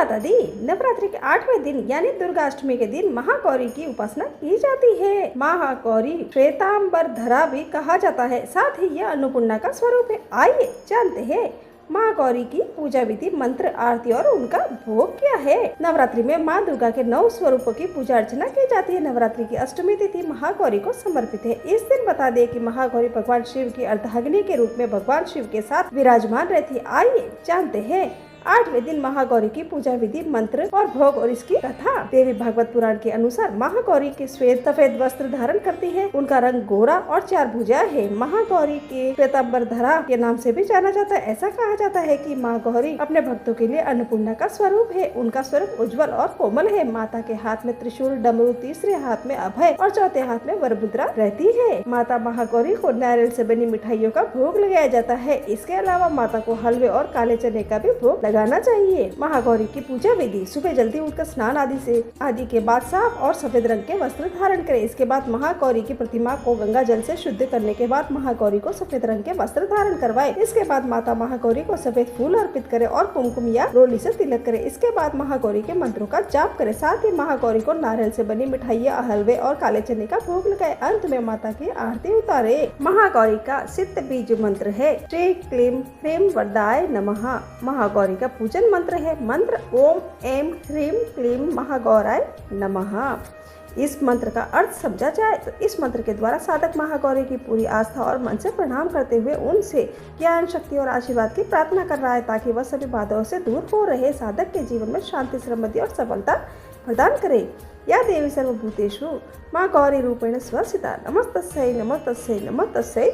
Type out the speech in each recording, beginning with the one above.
माता दी। नवरात्रि के 8वें दिन यानी दुर्गाष्टमी के दिन महागौरी की उपासना की जाती है। महागौरी श्वेतांबर धरा भी कहा जाता है, साथ ही यह अन्नपूर्णा का स्वरूप है। आइए जानते हैं महागौरी की पूजा विधि, मंत्र, आरती और उनका भोग क्या है। नवरात्रि में माँ दुर्गा के 9 स्वरूपों की पूजा अर्चना की जाती है। नवरात्रि की अष्टमी तिथि महागौरी को समर्पित है। इस दिन बता दें कि महागौरी भगवान शिव की अर्धांगिनी के रूप में भगवान शिव के साथ विराजमान रहती है। आइए जानते हैं 8वें दिन महागौरी की पूजा विधि, मंत्र और भोग और इसकी कथा। देवी भागवत पुराण के अनुसार महागौरी के श्वेत सफेद वस्त्र धारण करती है। उनका रंग गोरा और 4 भुजा है। महागौरी के श्वेतांबर धरा के नाम से भी जाना जाता है। ऐसा कहा जाता है कि माँ गौरी अपने भक्तों के लिए अन्नपूर्णा का स्वरूप है। उनका स्वरूप उज्जवल और कोमल है। माता के हाथ में त्रिशूल, डमरू, तीसरे हाथ में अभय और चौथे हाथ में वरमुद्रा रहती है। माता महागौरी को नारियल से बनी मिठाइयों का भोग लगाया जाता है। इसके अलावा माता को हलवे और काले चने का भी भोग लगाना चाहिए। महागौरी की पूजा विधि, सुबह जल्दी उठकर स्नान आदि के बाद साफ और सफेद रंग के वस्त्र धारण करें। इसके बाद महागौरी की प्रतिमा को गंगा जल से शुद्ध करने के बाद महागौरी को सफेद रंग के वस्त्र धारण करवाएं। इसके बाद माता महागौरी को सफेद फूल अर्पित करें और कुमकुम या रोली से तिलक करें। इसके बाद महागौरी के मंत्रों का जाप करें। साथ ही महागौरी को नारियल से बनी मिठाइयाँ, हलवे और काले चने का भोग लगाए। अंत में माता की आरती उतारे। महागौरी का सिद्ध बीज मंत्र है श्री क्लीम ह्रीम वरदाय नमः। महागौरी का पूजन मंत्र है मंत्र ओम ऐं ह्रीं क्लीं महागौराय नमः। इस मंत्र का अर्थ समझा जाए तो इस मंत्र के द्वारा साधक महागौरी की पूरी आस्था और मन से प्रणाम करते हुए उनसे ज्ञान, शक्ति और आशीर्वाद की प्रार्थना कर रहा है, ताकि वह सभी बाधाओं से दूर हो रहे साधक के जीवन में शांति, समृद्धि और सफलता प्रदान करे। या देवी सर्वभूतेषु माँ गौरी रूपेण स्वस्थिता। नमस्तस्यै नमस्तस्यै नमस्तस्यै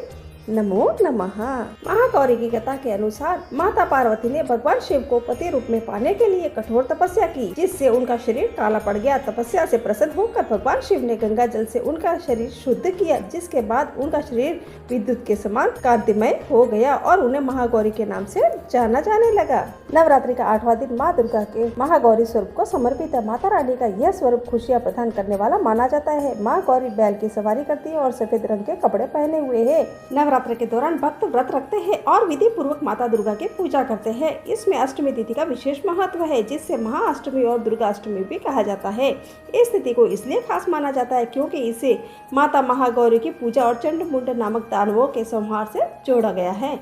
नमो नमः। महागौरी की कथा के अनुसार माता पार्वती ने भगवान शिव को पति रूप में पाने के लिए कठोर तपस्या की, जिससे उनका शरीर काला पड़ गया। तपस्या से प्रसन्न होकर भगवान शिव ने गंगा जल से उनका शरीर शुद्ध किया, जिसके बाद उनका शरीर विद्युत के समान कांतिमय हो गया और उन्हें महागौरी के नाम से जाना जाने लगा। नवरात्रि का 8वां दिन माँ दुर्गा के महागौरी स्वरूप को समर्पित है। माता रानी का यह स्वरूप खुशियाँ प्रदान करने वाला माना जाता है। माँ गौरी बैल की सवारी करती है और सफेद रंग के कपड़े पहने हुए है। नवरात्र के दौरान भक्त व्रत रखते हैं और विधि पूर्वक माता दुर्गा की पूजा करते हैं। इसमें अष्टमी तिथि का विशेष महत्व है, जिससे महाअष्टमी और दुर्गाष्टमी भी कहा जाता है। इस तिथि को इसलिए खास माना जाता है क्योंकि इसे माता महागौरी की पूजा और चंड मुंड नामक दानवों के संहार से जोड़ा गया है।